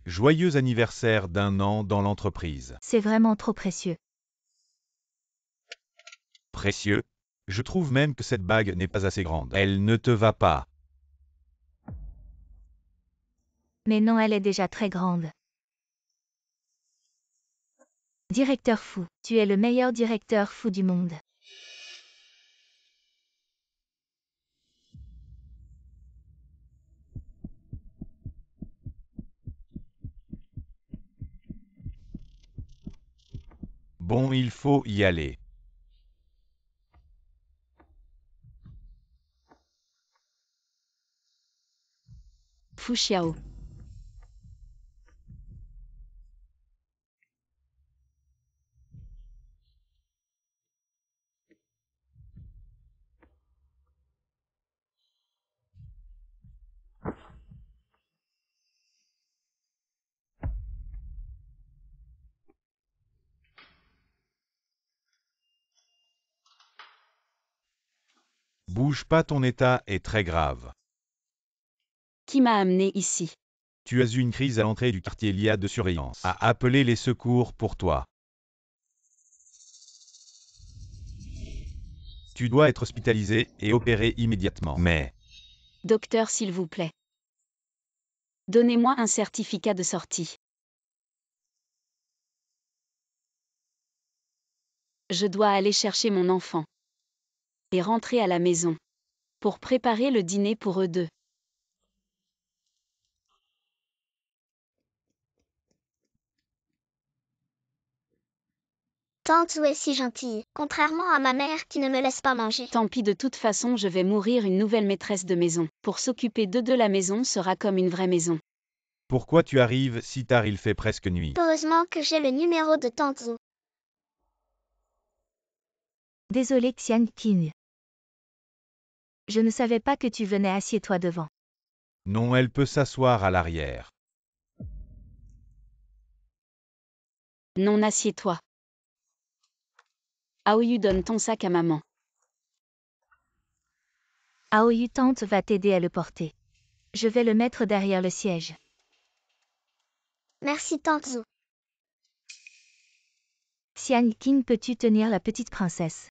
Joyeux anniversaire d'1 an dans l'entreprise. C'est vraiment trop précieux. Précieux? Je trouve même que cette bague n'est pas assez grande. Elle ne te va pas. Mais non, elle est déjà très grande. Directeur fou, tu es le meilleur directeur fou du monde. Bon, il faut y aller. Fu Xiao. Bouge pas, ton état est très grave. Qui m'a amené ici? Tu as eu une crise à l'entrée du quartier. L'IA de surveillance a appelé les secours pour toi. Tu dois être hospitalisé et opéré immédiatement. Mais Docteur, s'il vous plaît. Donnez-moi un certificat de sortie. Je dois aller chercher mon enfant. Et rentrer à la maison. Pour préparer le dîner pour eux deux. Tante Zou est si gentille, contrairement à ma mère qui ne me laisse pas manger. Tant pis, de toute façon, je vais mourir. Une nouvelle maîtresse de maison. Pour s'occuper d'eux deux, la maison sera comme une vraie maison. pourquoi tu arrives si tard? Il fait presque nuit. Heureusement que j'ai le numéro de Tante Zou. Désolé, Xian Qing. Je ne savais pas que tu venais. Assieds-toi devant. Non, elle peut s'asseoir à l'arrière. Non, assieds-toi. Aoyu, donne ton sac à maman. Aoyu, tante va t'aider à le porter. Je vais le mettre derrière le siège. Merci Tante Zou. Xian Qing, peux-tu tenir la petite princesse?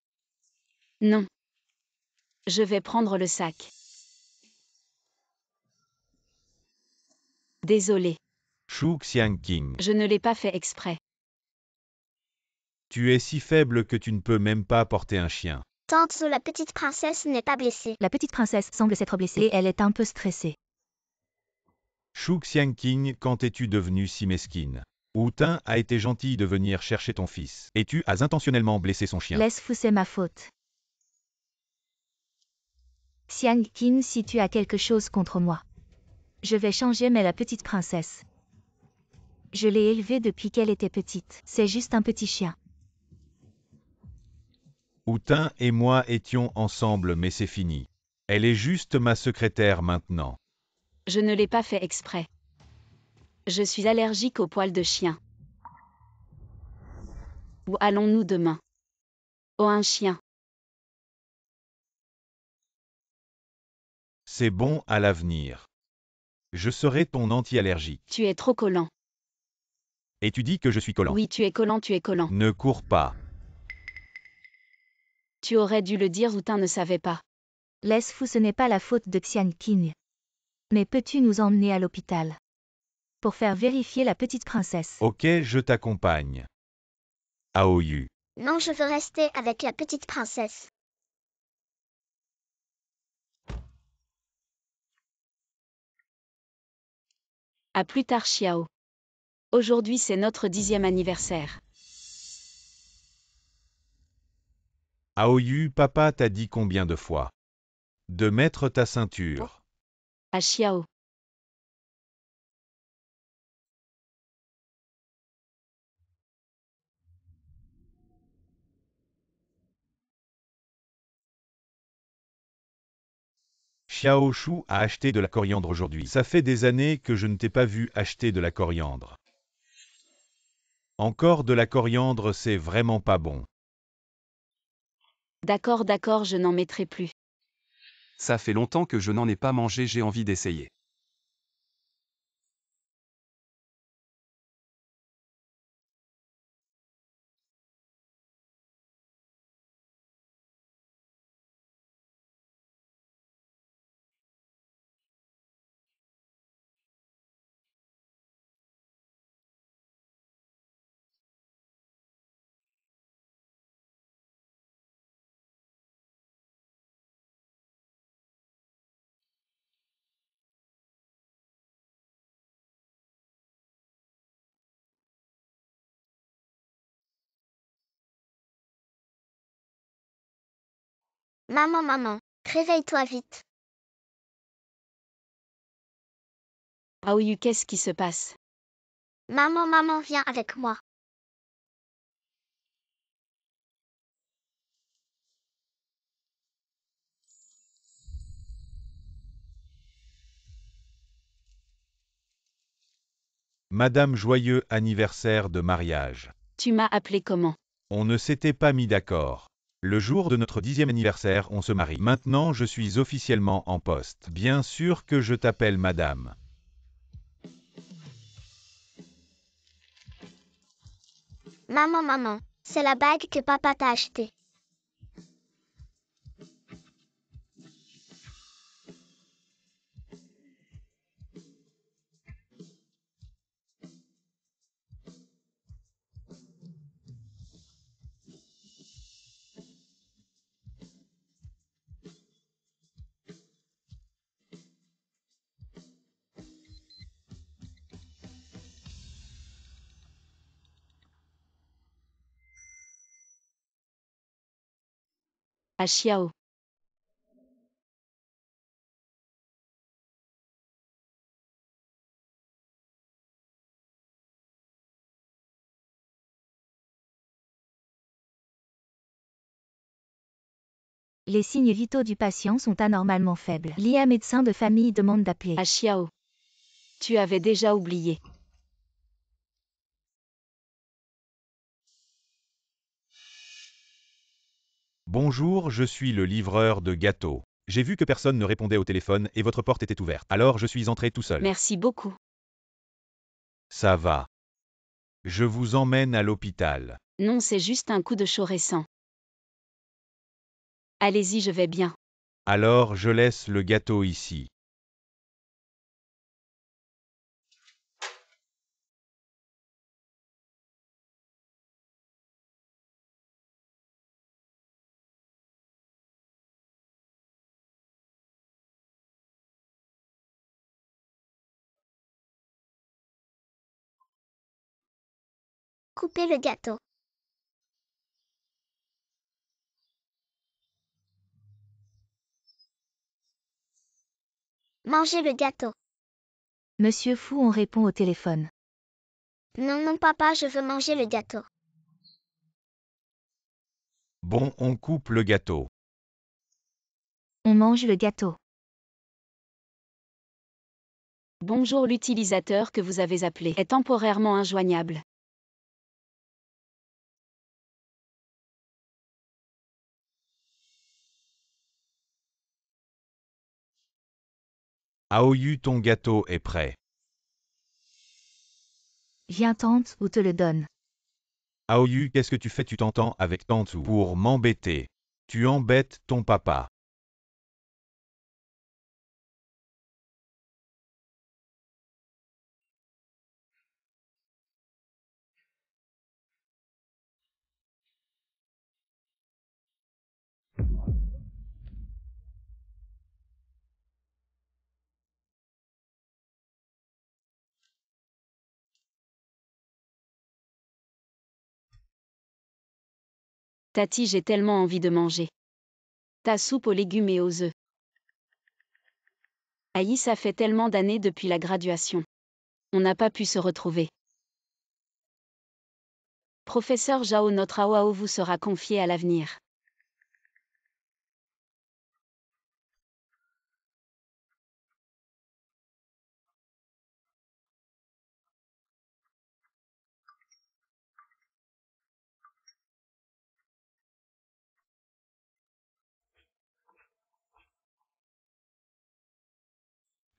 Non. Je vais prendre le sac. Désolé, Shu Xiangqing, je ne l'ai pas fait exprès. tu es si faible que tu ne peux même pas porter un chien. Tante Zou, la petite princesse n'est pas blessée. La petite princesse semble s'être blessée et elle est un peu stressée. Shu Xiangqing, quand es-tu devenue si mesquine? Wu Tin a été gentil de venir chercher ton fils, et tu as intentionnellement blessé son chien. Laisse Fu, c'est ma faute. Xian Qing, si tu as quelque chose contre moi. Je vais changer, mais la petite princesse. Je l'ai élevée depuis qu'elle était petite. C'est juste un petit chien. Wu Tin et moi étions ensemble, mais c'est fini. Elle est juste ma secrétaire maintenant. Je ne l'ai pas fait exprès. Je suis allergique aux poils de chien. Où allons-nous demain? Oh, un chien. C'est bon à l'avenir. Je serai ton anti-allergique. Tu es trop collant. Et tu dis que je suis collant. Oui, tu es collant, tu es collant. Ne cours pas. Tu aurais dû le dire, Wu Tin ne savait pas. Laisse Fu, ce n'est pas la faute de Xian Qing. Mais peux-tu nous emmener à l'hôpital? Pour faire vérifier la petite princesse. Ok, je t'accompagne. Aoyu. Non, je veux rester avec la petite princesse. À plus tard, Xiao. Aujourd'hui, c'est notre 10e anniversaire. Aoyu, papa t'a dit combien de fois? De mettre ta ceinture. À Xiao. Xiao Shu a acheté de la coriandre aujourd'hui. Ça fait des années que je ne t'ai pas vu acheter de la coriandre. Encore de la coriandre, c'est vraiment pas bon. D'accord, d'accord, je n'en mettrai plus. Ça fait longtemps que je n'en ai pas mangé, j'ai envie d'essayer. Maman, réveille-toi vite. Aoyu, qu'est-ce qui se passe? Maman, viens avec moi. Madame, joyeux anniversaire de mariage. Tu m'as appelé comment? On ne s'était pas mis d'accord. Le jour de notre 10e anniversaire, on se marie. Maintenant, je suis officiellement en poste. Bien sûr que je t'appelle madame. Maman, c'est la bague que papa t'a achetée. À Chiao. Les signes vitaux du patient sont anormalement faibles. L'IA médecin de famille demande d'appeler. À Chiao. Tu avais déjà oublié. Bonjour, je suis le livreur de gâteaux. J'ai vu que personne ne répondait au téléphone et votre porte était ouverte. Alors je suis entré tout seul. Merci beaucoup. Ça va. Je vous emmène à l'hôpital. Non, c'est juste un coup de chaud récent. Allez-y, je vais bien. Alors je laisse le gâteau ici. Coupez le gâteau. Mangez le gâteau. Monsieur Fou, on répond au téléphone. Non, papa, je veux manger le gâteau. Bon, on coupe le gâteau. On mange le gâteau. Bonjour, l'utilisateur que vous avez appelé est temporairement injoignable. Aoyu, ton gâteau est prêt. Viens tante, ou te le donne. Aoyu, qu'est-ce que tu fais? Tu t'entends avec tante ou pour m'embêter? Tu embêtes ton papa. Tati, j'ai tellement envie de manger. Ta soupe aux légumes et aux œufs. Aïe, ça fait tellement d'années depuis la graduation. On n'a pas pu se retrouver. Professeur Zhao, notre Awao vous sera confié à l'avenir.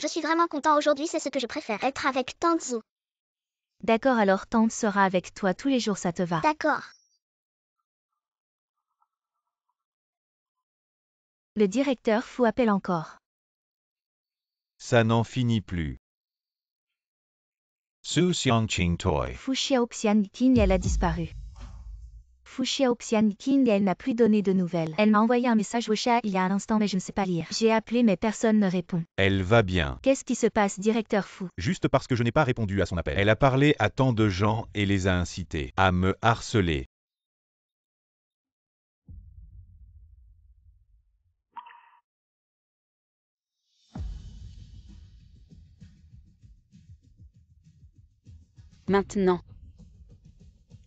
Je suis vraiment content aujourd'hui, c'est ce que je préfère, être avec tante Zou. D'accord, alors tante sera avec toi tous les jours, ça te va. D'accord. Le directeur Fou appelle encore. Ça n'en finit plus. Su Xiangqing Toy. Fu Xiaoxian Qin, elle a disparu. Fu Xiaoxian Qin, elle n'a plus donné de nouvelles. Elle m'a envoyé un message au chat il y a un instant mais je ne sais pas lire. J'ai appelé mais personne ne répond. Elle va bien. Qu'est-ce qui se passe, directeur Fou? Juste parce que je n'ai pas répondu à son appel. Elle a parlé à tant de gens et les a incités à me harceler. Maintenant.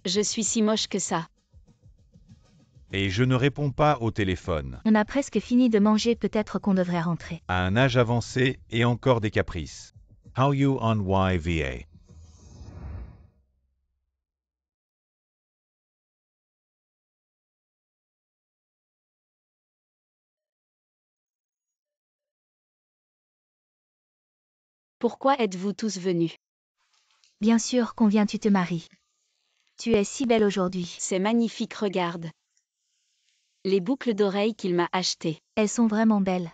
Je suis si moche que ça. Et je ne réponds pas au téléphone. On a presque fini de manger, peut-être qu'on devrait rentrer. À un âge avancé et encore des caprices. How you on YVA? Pourquoi êtes-vous tous venus? Bien sûr qu'on vient, tu te maries. Tu es si belle aujourd'hui. C'est magnifique, regarde. Les boucles d'oreilles qu'il m'a achetées. Elles sont vraiment belles.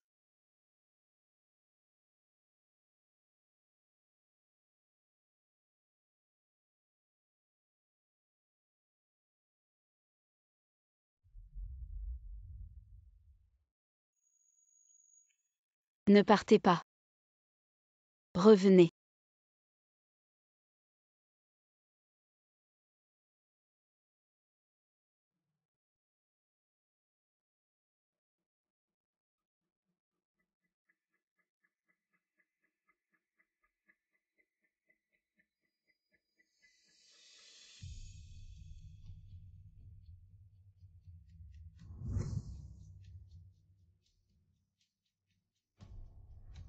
Ne partez pas. Revenez.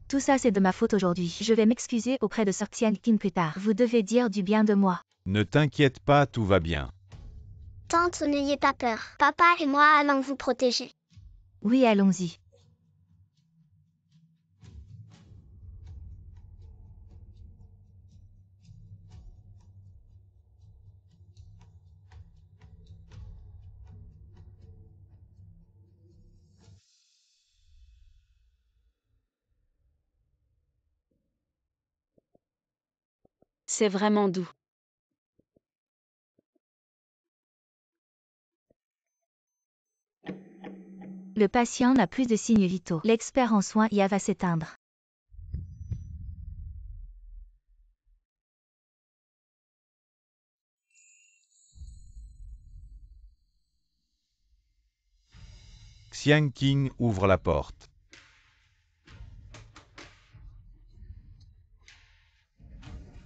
Tout ça c'est de ma faute aujourd'hui. Je vais m'excuser auprès de Sir Xianqin plus tard. Vous devez dire du bien de moi. Ne t'inquiète pas, tout va bien. Tante, n'ayez pas peur. Papa et moi allons vous protéger. Oui, allons-y. C'est vraiment doux. Le patient n'a plus de signes vitaux. L'expert en soins IA va s'éteindre. Xianqing ouvre la porte.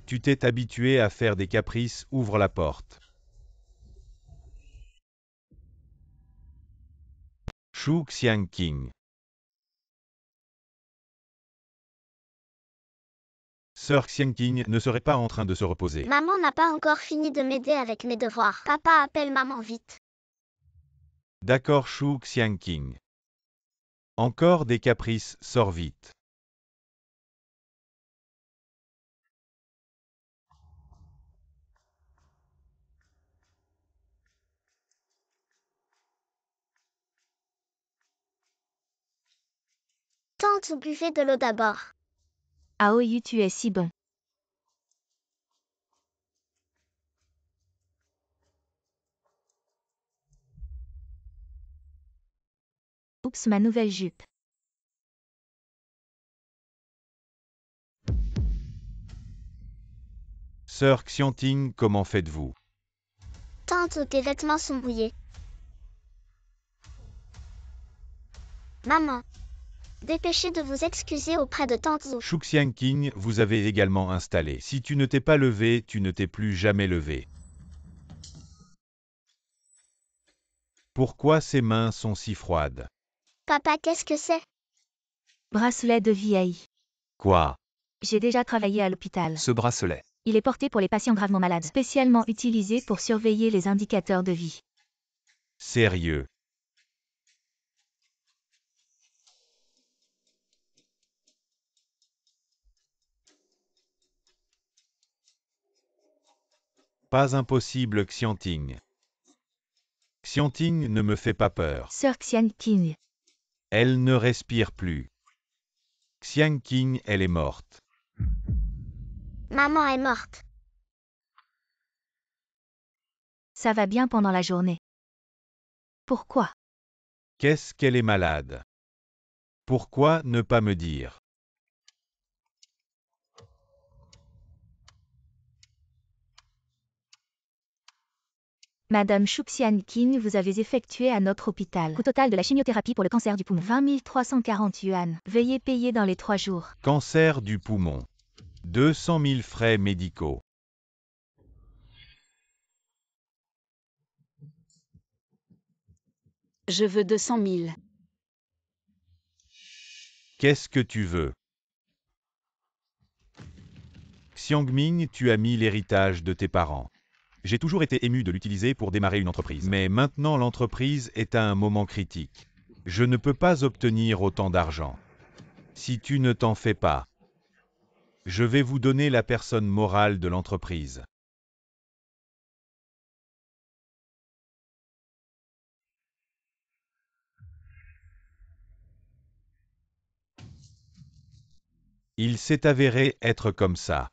Tu t'es habitué à faire des caprices, ouvre la porte. Shu Xianqing. Sir Xianqing ne serait pas en train de se reposer. Maman n'a pas encore fini de m'aider avec mes devoirs. Papa appelle maman vite. D'accord, Shu Xianqing. Encore des caprices, sors vite. Tante, buvez de l'eau d'abord. Aoyu, tu es si bon. Oups, ma nouvelle jupe. Sir Xianqing, comment faites-vous? Tante, tes vêtements sont mouillés. Maman, dépêchez de vous excuser auprès de Tante Zhou. Shu Xianqing, vous avez également installé. Si tu ne t'es pas levé, tu ne t'es plus jamais levé. Pourquoi ses mains sont si froides? Papa, qu'est-ce que c'est? Bracelet de vieille. Quoi? J'ai déjà travaillé à l'hôpital. Ce bracelet. Il est porté pour les patients gravement malades, spécialement utilisé pour surveiller les indicateurs de vie. Sérieux? Pas impossible, Xianqing. Xianqing ne me fait pas peur. Sir Xianqing. Elle ne respire plus. Xianqing, elle est morte. Maman est morte. Ça va bien pendant la journée. Pourquoi? Qu'est-ce qu'elle est malade? Pourquoi ne pas me dire? Madame Shu Xianqing, vous avez effectué à notre hôpital. Coût total de la chimiothérapie pour le cancer du poumon. 20 340 yuan. Veuillez payer dans les 3 jours. Cancer du poumon. 200 000 frais médicaux. Je veux 200 000. Qu'est-ce que tu veux? Xiangming, tu as mis l'héritage de tes parents. J'ai toujours été ému de l'utiliser pour démarrer une entreprise. Mais maintenant l'entreprise est à un moment critique. Je ne peux pas obtenir autant d'argent. Si tu ne t'en fais pas, je vais vous donner la personne morale de l'entreprise. Il s'est avéré être comme ça.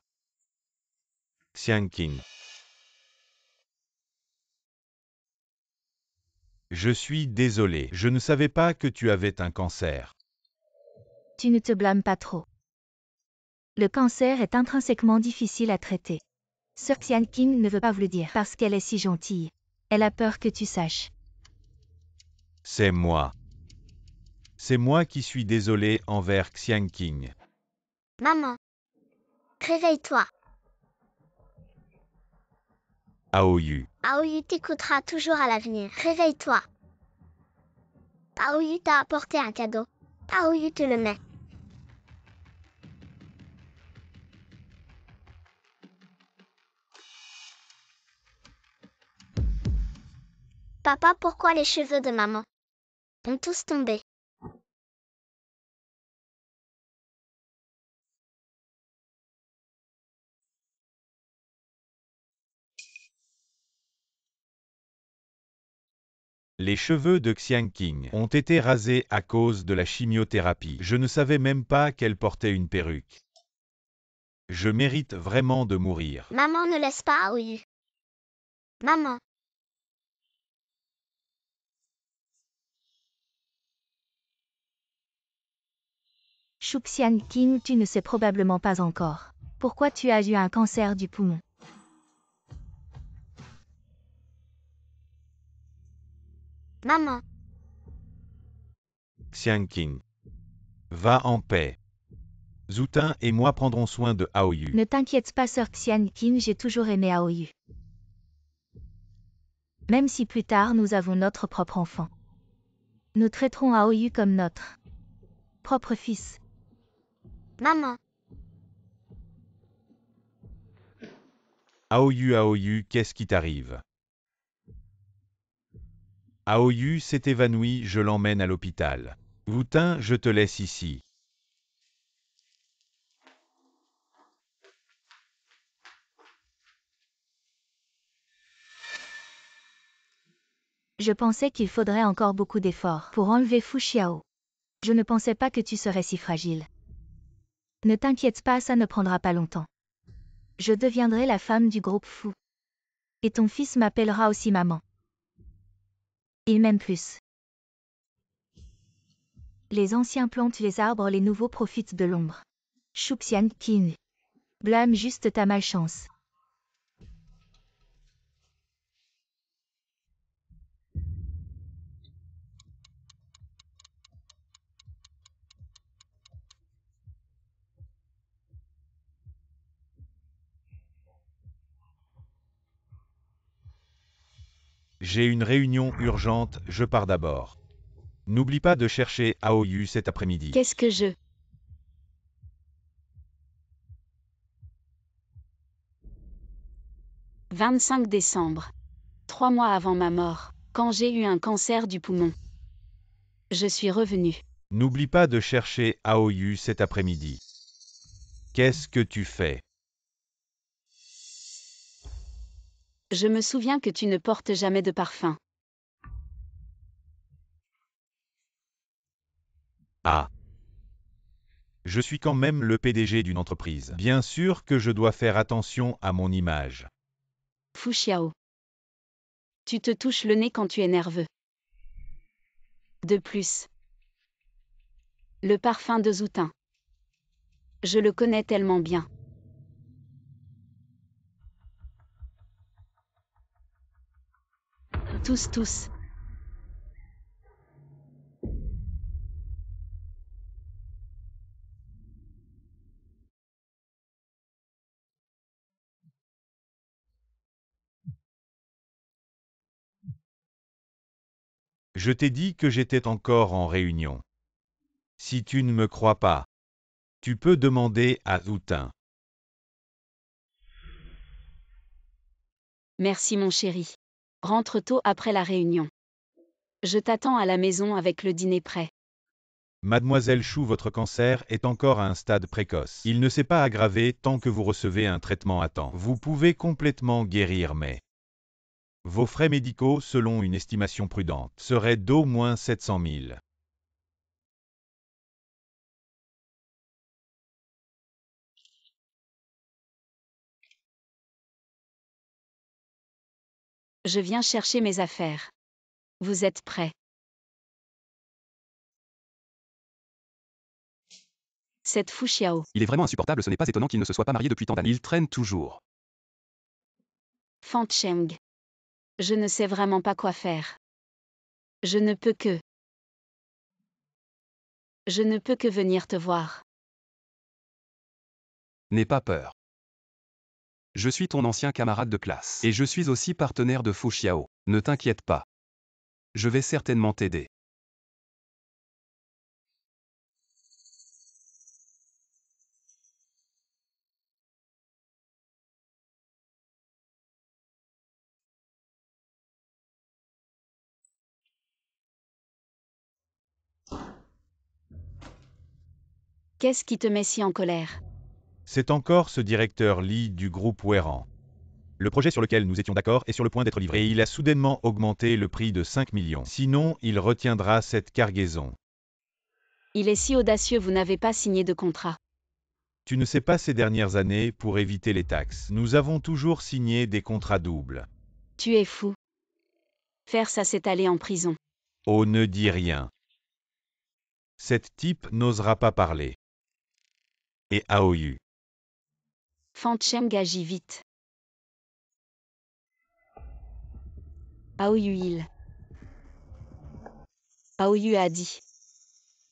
Xiangqing. Je suis désolé, je ne savais pas que tu avais un cancer. Tu ne te blâmes pas trop. Le cancer est intrinsèquement difficile à traiter. Sir Xianqing ne veut pas vous le dire parce qu'elle est si gentille. Elle a peur que tu saches. C'est moi. C'est moi qui suis désolé envers Xiangqing. Maman. Réveille-toi. Aoyu. Aoyu t'écoutera toujours à l'avenir. Réveille-toi. Aoyu t'a apporté un cadeau. Aoyu te le met. Papa, pourquoi les cheveux de maman ont tous tombé? Les cheveux de Xiangqing ont été rasés à cause de la chimiothérapie. Je ne savais même pas qu'elle portait une perruque. Je mérite vraiment de mourir. Maman, ne laisse pas Aoyu. Maman. Shu Xianqing, tu ne sais probablement pas encore. Pourquoi tu as eu un cancer du poumon? Maman. Xiangqing. Va en paix. Zoutin et moi prendrons soin de Aoyu. Ne t'inquiète pas, Sir Xianqing, j'ai toujours aimé Aoyu. Même si plus tard nous avons notre propre enfant. Nous traiterons Aoyu comme notre propre fils. Maman. Aoyu, Aoyu, qu'est-ce qui t'arrive? Aoyu s'est évanoui, je l'emmène à l'hôpital. Zoutin, je te laisse ici. Je pensais qu'il faudrait encore beaucoup d'efforts pour enlever Fu Xiao. Je ne pensais pas que tu serais si fragile. Ne t'inquiète pas, ça ne prendra pas longtemps. Je deviendrai la femme du groupe Fu. Et ton fils m'appellera aussi maman. Il m'aime plus. Les anciens plantent les arbres, les nouveaux profitent de l'ombre. Shu Xianqing. Blâme juste ta malchance. J'ai une réunion urgente, je pars d'abord. N'oublie pas de chercher Aoyu cet après-midi. Qu'est-ce que je... 25 décembre. 3 mois avant ma mort, quand j'ai eu un cancer du poumon. Je suis revenue. N'oublie pas de chercher Aoyu cet après-midi. Qu'est-ce que tu fais? Je me souviens que tu ne portes jamais de parfum. Ah. Je suis quand même le PDG d'une entreprise. Bien sûr que je dois faire attention à mon image. Fu Xiao. Tu te touches le nez quand tu es nerveux. De plus. Le parfum de Zoutin. Je le connais tellement bien. Tous. Je t'ai dit que j'étais encore en réunion. Si tu ne me crois pas, tu peux demander à Zoutin. Merci mon chéri. Rentre tôt après la réunion. Je t'attends à la maison avec le dîner prêt. Mademoiselle Chou, votre cancer est encore à un stade précoce. Il ne s'est pas aggravé tant que vous recevez un traitement à temps. Vous pouvez complètement guérir, mais vos frais médicaux, selon une estimation prudente, seraient d'au moins 700 000. Je viens chercher mes affaires. Vous êtes prêts? Cette Fu Xiao. Il est vraiment insupportable, ce n'est pas étonnant qu'il ne se soit pas marié depuis tant d'années. Il traîne toujours. Fan Cheng. Je ne sais vraiment pas quoi faire. Je ne peux que venir te voir. N'aie pas peur. Je suis ton ancien camarade de classe. Et je suis aussi partenaire de Fu Xiao. Ne t'inquiète pas. Je vais certainement t'aider. Qu'est-ce qui te met si en colère? C'est encore ce directeur Li du groupe Weiran. Le projet sur lequel nous étions d'accord est sur le point d'être livré et il a soudainement augmenté le prix de 5 millions. Sinon, il retiendra cette cargaison. Il est si audacieux, vous n'avez pas signé de contrat. Tu ne sais pas ces dernières années, pour éviter les taxes, nous avons toujours signé des contrats doubles. Tu es fou. Faire ça, c'est aller en prison. Oh, ne dis rien. Cet type n'osera pas parler. Et Aoyu. Fan Cheng agit vite. Aoyu il. Aoyu a dit.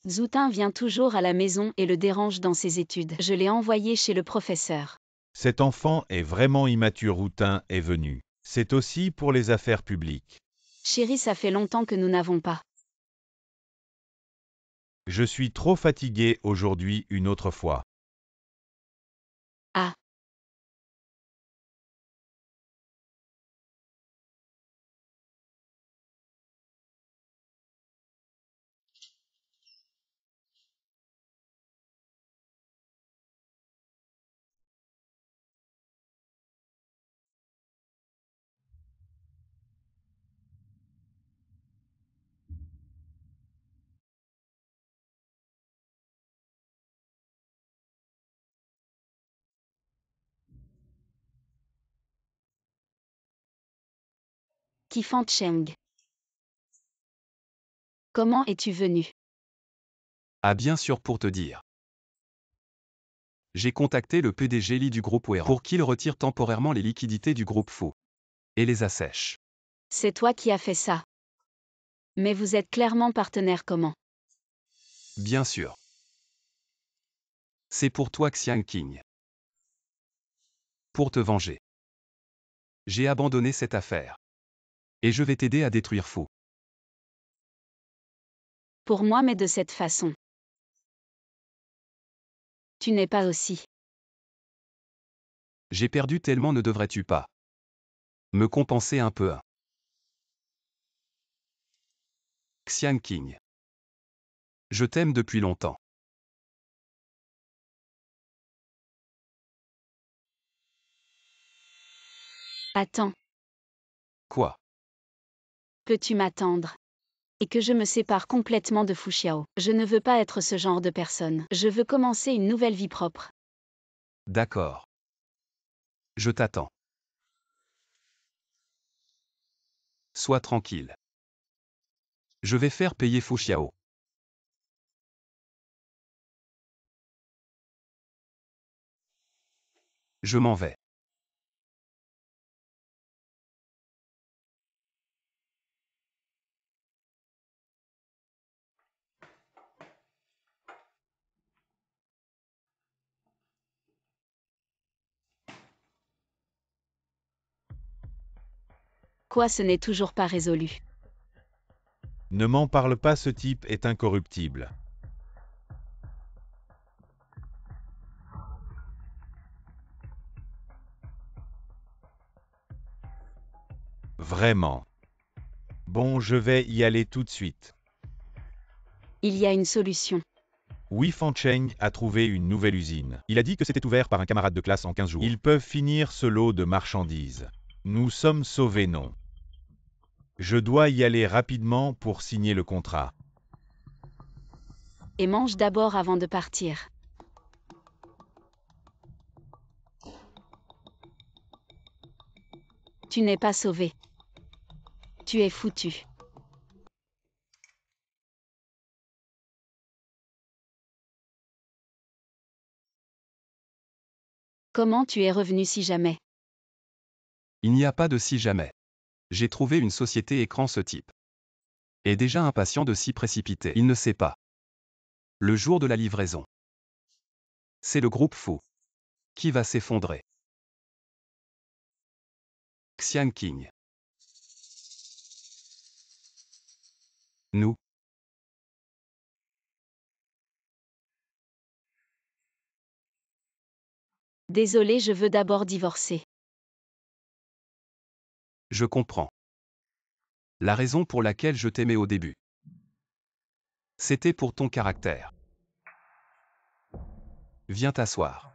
Zoutin vient toujours à la maison et le dérange dans ses études. Je l'ai envoyé chez le professeur. Cet enfant est vraiment immature. Zoutin est venu. C'est aussi pour les affaires publiques. Chérie, ça fait longtemps que nous n'avons pas. Je suis trop fatigué aujourd'hui une autre fois. Ah. Qui Fan Cheng. Comment es-tu venu? Ah bien sûr pour te dire. J'ai contacté le PDG Li du groupe Weiran pour qu'il retire temporairement les liquidités du groupe Fu. Et les assèche. C'est toi qui as fait ça. Mais vous êtes clairement partenaire comment? Bien sûr. C'est pour toi Xiang Qing. Pour te venger. J'ai abandonné cette affaire. Et je vais t'aider à détruire Fu. Pour moi, mais de cette façon. Tu n'es pas aussi. J'ai perdu tellement, ne devrais-tu pas me compenser un peu? Xiang Qing. Je t'aime depuis longtemps. Attends, Quoi? peux-tu m'attendre? Et que je me sépare complètement de Fu Xiao. Je ne veux pas être ce genre de personne. Je veux commencer une nouvelle vie propre. D'accord. Je t'attends. Sois tranquille. Je vais faire payer Fu Xiao. Je m'en vais. Quoi, ce n'est toujours pas résolu? Ne m'en parle pas, ce type est incorruptible. Vraiment. Bon, je vais y aller tout de suite. Il y a une solution. Oui, Fan Cheng a trouvé une nouvelle usine. Il a dit que c'était ouvert par un camarade de classe en 15 jours. Ils peuvent finir ce lot de marchandises. Nous sommes sauvés, non? Je dois y aller rapidement pour signer le contrat. Et mange d'abord avant de partir. Tu n'es pas sauvé. Tu es foutu. Comment tu es revenu si jamais? Il n'y a pas de si jamais. J'ai trouvé une société écran, ce type est déjà impatient de s'y précipiter. Il ne sait pas. Le jour de la livraison. C'est le groupe fou qui va s'effondrer. Xian King. Nous. Désolé, je veux d'abord divorcer. Je comprends. La raison pour laquelle je t'aimais au début. C'était pour ton caractère. Viens t'asseoir.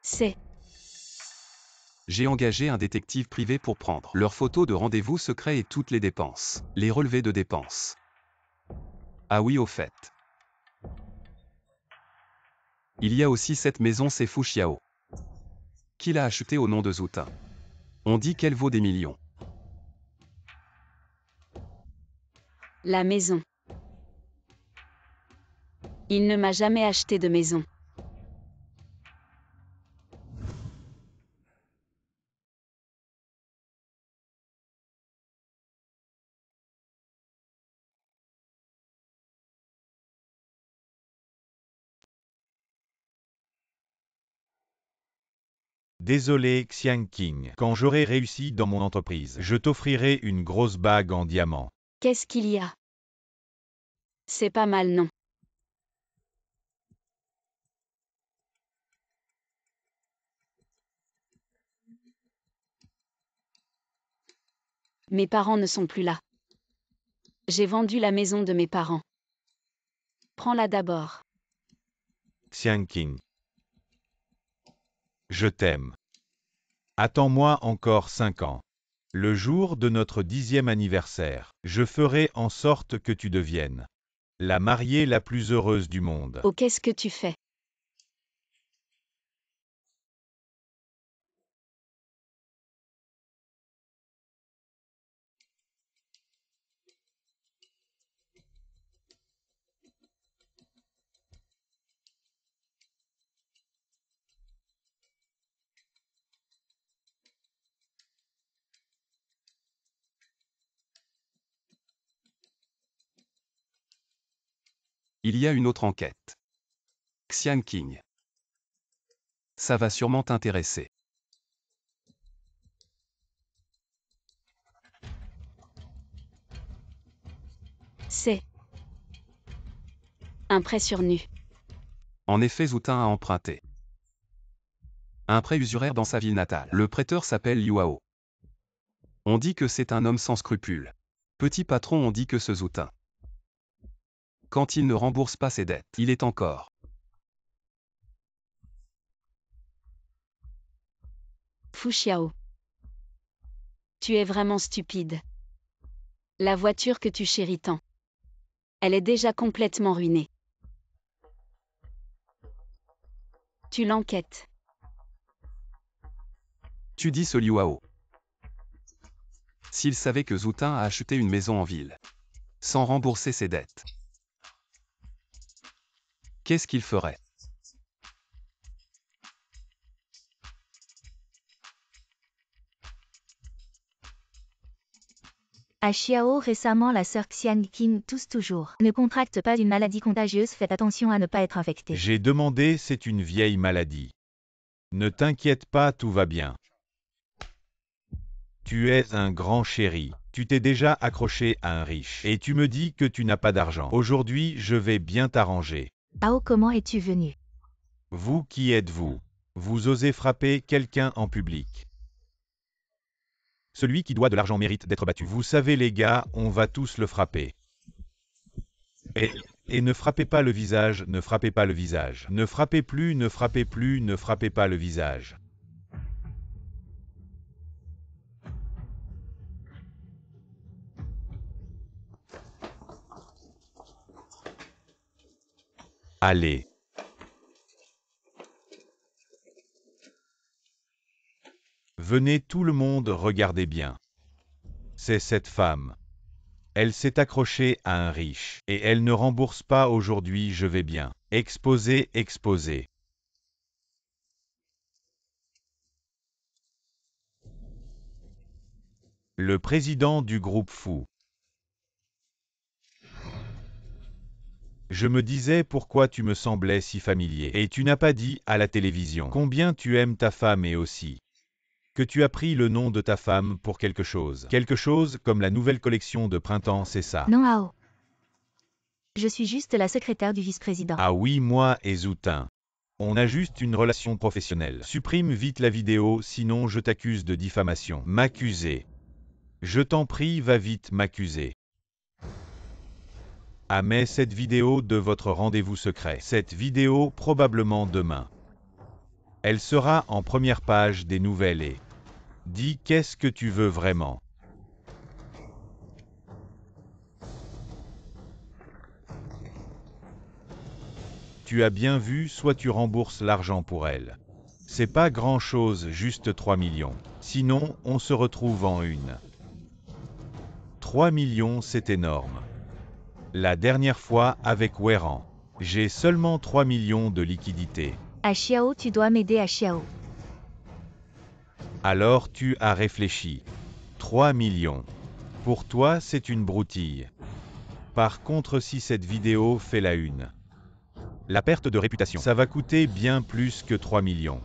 C'est. J'ai engagé un détective privé pour prendre leurs photos de rendez-vous secret et toutes les dépenses, les relevés de dépenses. Ah oui, au fait. Il y a aussi cette maison, c'est Fuxiao, qu'il a achetée au nom de Zoutin. On dit qu'elle vaut des millions. La maison. Il ne m'a jamais acheté de maison. Désolé, Xiang King. Quand j'aurai réussi dans mon entreprise, je t'offrirai une grosse bague en diamant. Qu'est-ce qu'il y a? C'est pas mal, non? Mes parents ne sont plus là. J'ai vendu la maison de mes parents. Prends-la d'abord. Xiang King. Je t'aime. Attends-moi encore 5 ans. Le jour de notre 10e anniversaire, je ferai en sorte que tu deviennes la mariée la plus heureuse du monde. Oh, qu'est-ce que tu fais? Il y a une autre enquête. Xian King. Ça va sûrement t'intéresser. C'est. Un prêt sur nu. En effet, Zoutin a emprunté un prêt usuraire dans sa ville natale. Le prêteur s'appelle Yuao. On dit que c'est un homme sans scrupules. Petit patron, on dit que ce Zoutin, quand il ne rembourse pas ses dettes, il est encore. Fuxiao. Tu es vraiment stupide. La voiture que tu chéris tant. Elle est déjà complètement ruinée. Tu l'enquêtes. Tu dis ce Yuao. S'il savait que Zoutin a acheté une maison en ville, sans rembourser ses dettes, qu'est-ce qu'il ferait? À Xiao, récemment, la sœur Xiang Qing tousse toujours. Ne contracte pas une maladie contagieuse, faites attention à ne pas être infecté. J'ai demandé, c'est une vieille maladie. Ne t'inquiète pas, tout va bien. Tu es un grand chéri. Tu t'es déjà accroché à un riche. Et tu me dis que tu n'as pas d'argent. Aujourd'hui, je vais bien t'arranger. Ao, comment es-tu venu? Vous qui êtes-vous? Vous osez frapper quelqu'un en public. Celui qui doit de l'argent mérite d'être battu. Vous savez les gars, on va tous le frapper. Et ne frappez pas le visage, ne frappez pas le visage. Ne frappez plus, ne frappez plus, ne frappez pas le visage. Allez. Venez tout le monde, regardez bien. C'est cette femme. Elle s'est accrochée à un riche. Et elle ne rembourse pas aujourd'hui, je vais bien. Exposé, exposé. Le président du groupe fou. Je me disais pourquoi tu me semblais si familier. Et tu n'as pas dit à la télévision combien tu aimes ta femme et aussi que tu as pris le nom de ta femme pour quelque chose. Quelque chose comme la nouvelle collection de printemps, c'est ça. Non, Ao. Je suis juste la secrétaire du vice-président. Ah oui, moi et Zoutin. On a juste une relation professionnelle. Supprime vite la vidéo, sinon je t'accuse de diffamation. M'accuser. Je t'en prie, va vite m'accuser. Ah mais cette vidéo de votre rendez-vous secret. Cette vidéo probablement demain. Elle sera en première page des nouvelles et... Dis qu'est-ce que tu veux vraiment. Tu as bien vu, soit tu rembourses l'argent pour elle. C'est pas grand-chose, juste 3 millions. Sinon, on se retrouve en une. 3 millions, c'est énorme. La dernière fois, avec Weiran, j'ai seulement 3 millions de liquidités. À Xiao, tu dois m'aider à Xiao. Alors tu as réfléchi. 3 millions. Pour toi, c'est une broutille. Par contre, si cette vidéo fait la une, la perte de réputation, ça va coûter bien plus que 3 millions.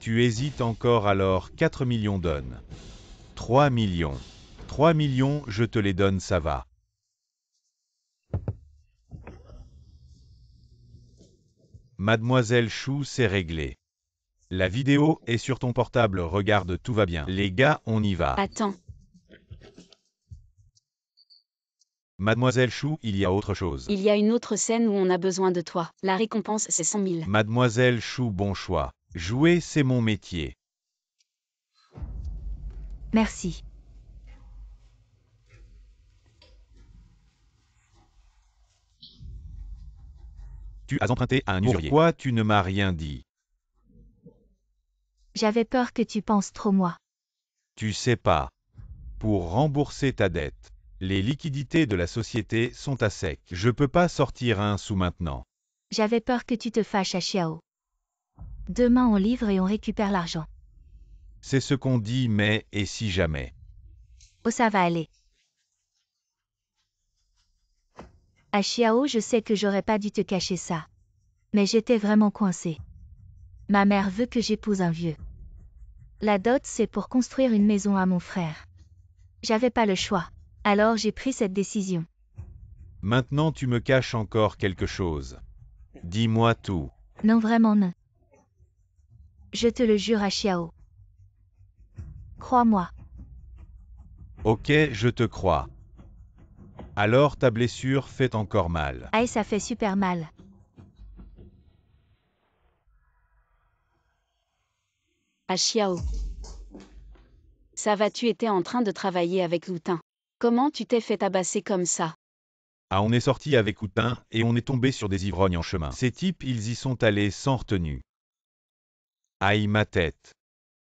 Tu hésites encore alors, 4 millions donne. 3 millions. 3 millions, je te les donne, ça va. Mademoiselle Chou, c'est réglé. La vidéo est sur ton portable, regarde, tout va bien. Les gars, on y va. Attends. Mademoiselle Chou, il y a autre chose. Il y a une autre scène où on a besoin de toi. La récompense, c'est 100 000. Mademoiselle Chou, bon choix. Jouer, c'est mon métier. Merci. Tu as emprunté à un usurier. Pourquoi tu ne m'as rien dit? J'avais peur que tu penses trop moi. Tu sais pas. Pour rembourser ta dette, les liquidités de la société sont à sec. Je peux pas sortir un sou maintenant. J'avais peur que tu te fâches à Xiao. Demain on livre et on récupère l'argent. C'est ce qu'on dit, mais et si jamais? Oh, ça va aller. À Xiao, je sais que j'aurais pas dû te cacher ça. Mais j'étais vraiment coincée. Ma mère veut que j'épouse un vieux. La dot, c'est pour construire une maison à mon frère. J'avais pas le choix. Alors j'ai pris cette décision. Maintenant tu me caches encore quelque chose. Dis-moi tout. Non, vraiment non. Je te le jure à Xiao. Crois-moi. Ok, je te crois. Alors ta blessure fait encore mal. Aïe, ça fait super mal. À Xiao. Ça va, tu étais en train de travailler avec Loutin. Comment tu t'es fait tabasser comme ça? Ah, on est sorti avec Outin et on est tombé sur des ivrognes en chemin. Ces types, ils y sont allés sans retenue. Aïe ma tête.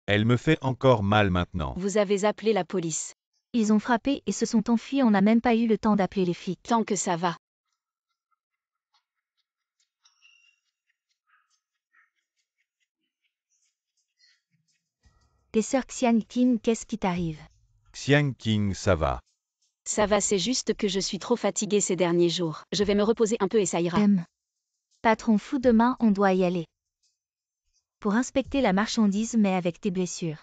Elle me fait encore mal maintenant. Vous avez appelé la police. Ils ont frappé et se sont enfuis, on n'a même pas eu le temps d'appeler les flics. Tant que ça va. Les sœurs Xiang Qing, qu'est-ce qui t'arrive? Xiang Qing, ça va. Ça va, c'est juste que je suis trop fatiguée ces derniers jours. Je vais me reposer un peu et ça ira. Patron fou, demain on doit y aller. Pour inspecter la marchandise mais avec tes blessures.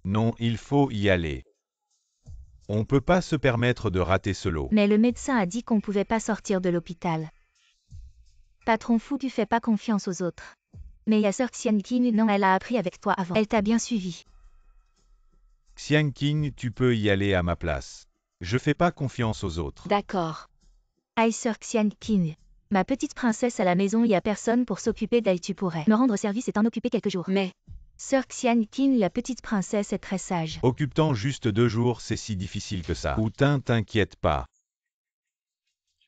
Non, il faut y aller. On peut pas se permettre de rater ce lot. Mais le médecin a dit qu'on pouvait pas sortir de l'hôpital. Patron fou, tu fais pas confiance aux autres. Mais y a Sir Xianqing, non, elle a appris avec toi avant. Elle t'a bien suivi. Xianqing, tu peux y aller à ma place. Je fais pas confiance aux autres. D'accord. Aïe Sir Xianqing. Ma petite princesse, à la maison y a personne pour s'occuper d'elle, tu pourrais me rendre service et t'en occuper quelques jours. Mais, Sir Xianqing, la petite princesse est très sage. Occupe-t'en juste 2 jours, c'est si difficile que ça. Outin, t'inquiète pas.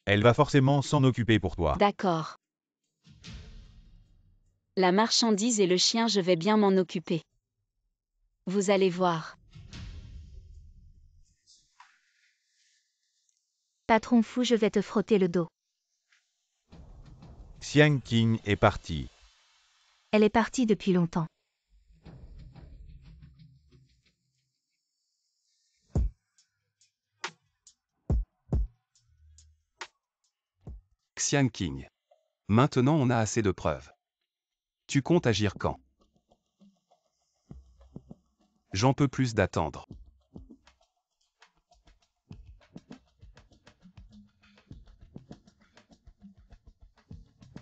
Elle va forcément s'en occuper pour toi. d'accord. La marchandise et le chien, je vais bien m'en occuper. Vous allez voir. Patron fou, je vais te frotter le dos. Xianqing est partie. Elle est partie depuis longtemps. Xianqing. Maintenant on a assez de preuves. Tu comptes agir quand? J'en peux plus d'attendre.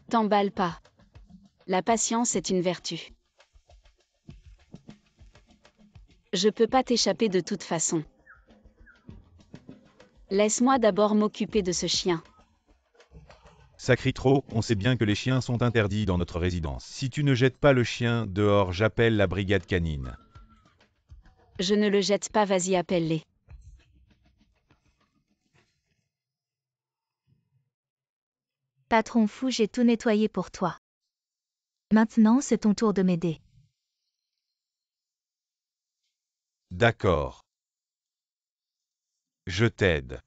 T'emballe pas. La patience est une vertu. Je peux pas t'échapper de toute façon. Laisse-moi d'abord m'occuper de ce chien. Ça crie trop, on sait bien que les chiens sont interdits dans notre résidence. Si tu ne jettes pas le chien dehors, j'appelle la brigade canine. Je ne le jette pas, vas-y, appelle-les. Patron fou, j'ai tout nettoyé pour toi. Maintenant, c'est ton tour de m'aider. D'accord. Je t'aide.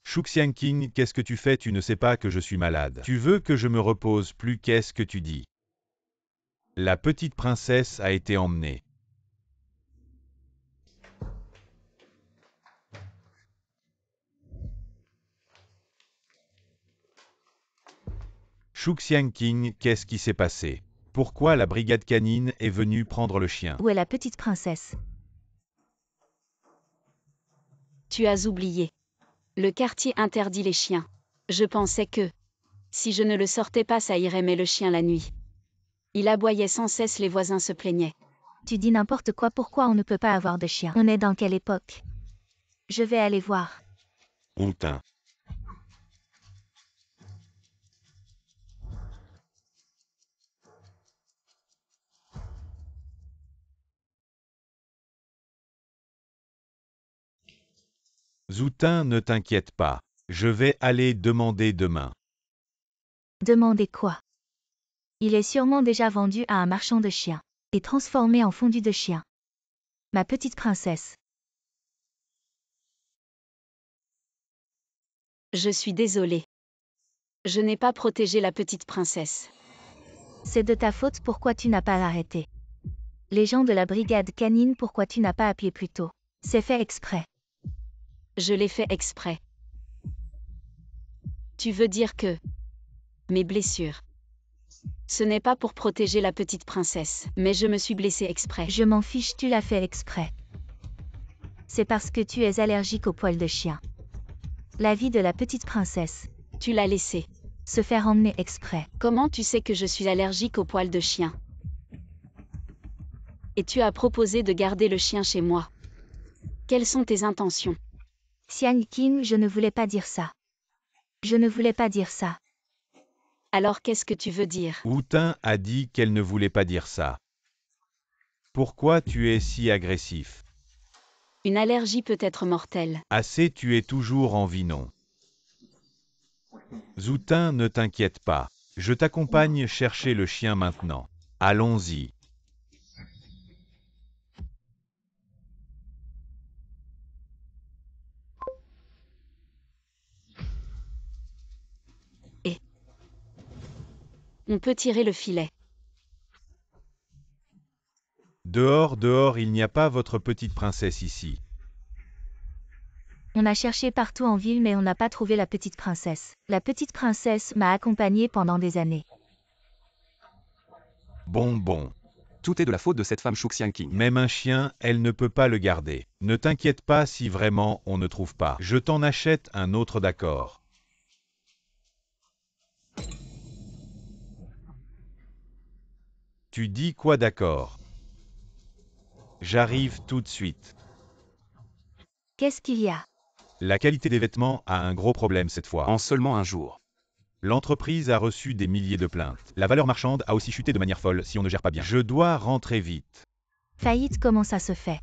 Shu Xianqing, qu'est-ce que tu fais? Tu ne sais pas que je suis malade. Tu veux que je me repose plus? Qu'est-ce que tu dis? La petite princesse a été emmenée. Shu Xianqing, qu'est-ce qui s'est passé? Pourquoi la brigade canine est venue prendre le chien? Où est la petite princesse? Tu as oublié. Le quartier interdit les chiens. Je pensais que, si je ne le sortais pas, ça irait, mais le chien la nuit. Il aboyait sans cesse, les voisins se plaignaient. Tu dis n'importe quoi, pourquoi on ne peut pas avoir de chien? On est dans quelle époque? Je vais aller voir. Outin. Zoutin, ne t'inquiète pas. Je vais aller demander demain. Demandez quoi? Il est sûrement déjà vendu à un marchand de chiens. Et transformé en fondu de chien. Ma petite princesse. Je suis désolée. Je n'ai pas protégé la petite princesse. C'est de ta faute, pourquoi tu n'as pas arrêté? Les gens de la brigade canine, pourquoi tu n'as pas appelé plus tôt? C'est fait exprès. Je l'ai fait exprès. Tu veux dire que mes blessures, ce n'est pas pour protéger la petite princesse, mais je me suis blessée exprès. Je m'en fiche, tu l'as fait exprès. C'est parce que tu es allergique aux poils de chien. La vie de la petite princesse. Tu l'as laissé. Se faire emmener exprès. Comment tu sais que je suis allergique aux poils de chien? Et tu as proposé de garder le chien chez moi. Quelles sont tes intentions? Xianqing, je ne voulais pas dire ça. Je ne voulais pas dire ça. Alors qu'est-ce que tu veux dire? Outin a dit qu'elle ne voulait pas dire ça. Pourquoi tu es si agressif? Une allergie peut être mortelle. Assez, tu es toujours en vinon. Zoutin, ne t'inquiète pas. Je t'accompagne chercher le chien maintenant. Allons-y. On peut tirer le filet. Dehors, dehors, il n'y a pas votre petite princesse ici. On a cherché partout en ville mais on n'a pas trouvé la petite princesse. La petite princesse m'a accompagnée pendant des années. Bon. Tout est de la faute de cette femme Shu Xiangqing. Même un chien, elle ne peut pas le garder. Ne t'inquiète pas si vraiment on ne trouve pas. Je t'en achète un autre, d'accord. Tu dis quoi, d'accord? J'arrive tout de suite. Qu'est-ce qu'il y a? La qualité des vêtements a un gros problème cette fois. En seulement un jour. L'entreprise a reçu des milliers de plaintes. La valeur marchande a aussi chuté de manière folle si on ne gère pas bien. Je dois rentrer vite. Faillite, comment ça se fait?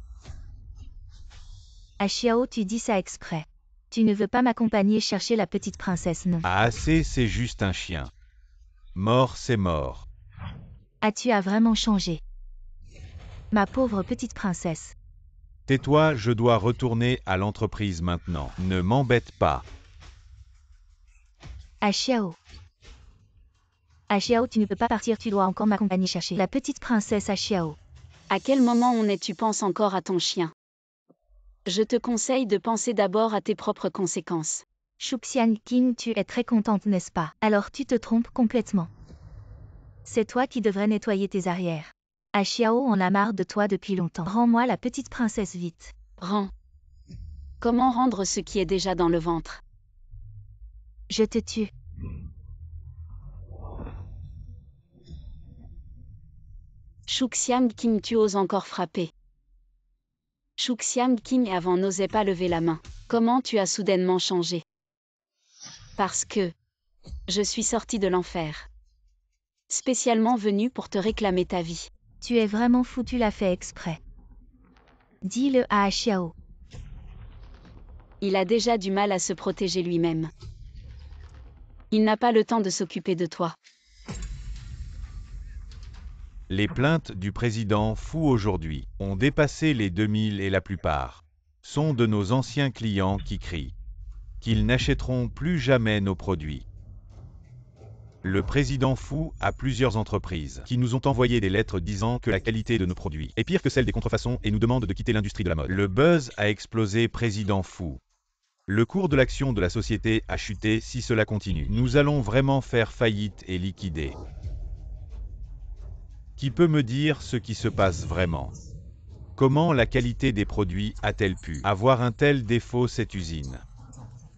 À Xiao, tu dis ça exprès. Tu ne veux pas m'accompagner chercher la petite princesse, non? Ah, assez, c'est juste un chien. Mort, c'est mort. Ah, tu as vraiment changé. Ma pauvre petite princesse. Tais-toi, je dois retourner à l'entreprise maintenant. Ne m'embête pas. À Xiao. À Xiao, tu ne peux pas partir, tu dois encore m'accompagner chercher la petite princesse à Xiao. À quel moment on est tu penses encore à ton chien? Je te conseille de penser d'abord à tes propres conséquences. Shu Xiangqing, tu es très contente, n'est-ce pas? Alors tu te trompes complètement. C'est toi qui devrais nettoyer tes arrières. À Xiao, on a marre de toi depuis longtemps. Rends-moi la petite princesse vite. Rends. Comment rendre ce qui est déjà dans le ventre? Je te tue. Shu Xiangqing, tu oses encore frapper. Shu Xiangqing avant n'osait pas lever la main. Comment tu as soudainement changé? Parce que je suis sortie de l'enfer. Spécialement venue pour te réclamer ta vie. Tu es vraiment fou, tu l'as fait exprès. Dis-le à Xiao. Il a déjà du mal à se protéger lui-même. Il n'a pas le temps de s'occuper de toi. Les plaintes du président Fu aujourd'hui ont dépassé les 2000 et la plupart sont de nos anciens clients qui crient qu'ils n'achèteront plus jamais nos produits. Le président Fu a plusieurs entreprises qui nous ont envoyé des lettres disant que la qualité de nos produits est pire que celle des contrefaçons et nous demandent de quitter l'industrie de la mode. Le buzz a explosé, président Fu. Le cours de l'action de la société a chuté si cela continue. Nous allons vraiment faire faillite et liquider. Qui peut me dire ce qui se passe vraiment? Comment la qualité des produits a-t-elle pu avoir un tel défaut, cette usine?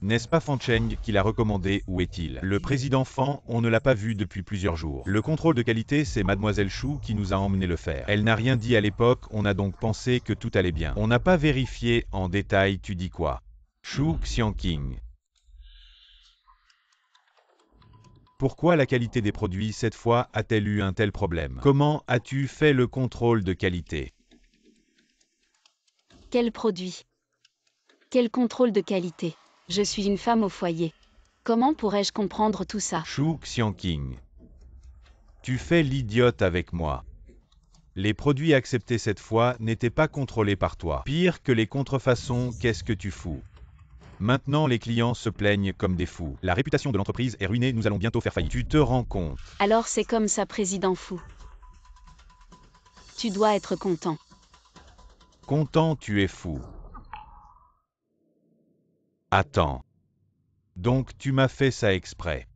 N'est-ce pas Fan Cheng qui l'a recommandé? Où est-il? Le président Fan, on ne l'a pas vu depuis plusieurs jours. Le contrôle de qualité, c'est Mademoiselle Shu qui nous a emmené le faire. Elle n'a rien dit à l'époque, on a donc pensé que tout allait bien. On n'a pas vérifié en détail, tu dis quoi? Shu Xiangqing. Pourquoi la qualité des produits cette fois a-t-elle eu un tel problème? Comment as-tu fait le contrôle de qualité? Quel produit? Quel contrôle de qualité? Je suis une femme au foyer. Comment pourrais-je comprendre tout ça? Shu Xiangqing. Tu fais l'idiote avec moi. Les produits acceptés cette fois n'étaient pas contrôlés par toi. Pire que les contrefaçons, qu'est-ce que tu fous? Maintenant les clients se plaignent comme des fous. La réputation de l'entreprise est ruinée, nous allons bientôt faire faillite. Tu te rends compte? Alors c'est comme ça, président Fu. Tu dois être content. Content, tu es fou. Attends. Donc tu m'as fait ça exprès.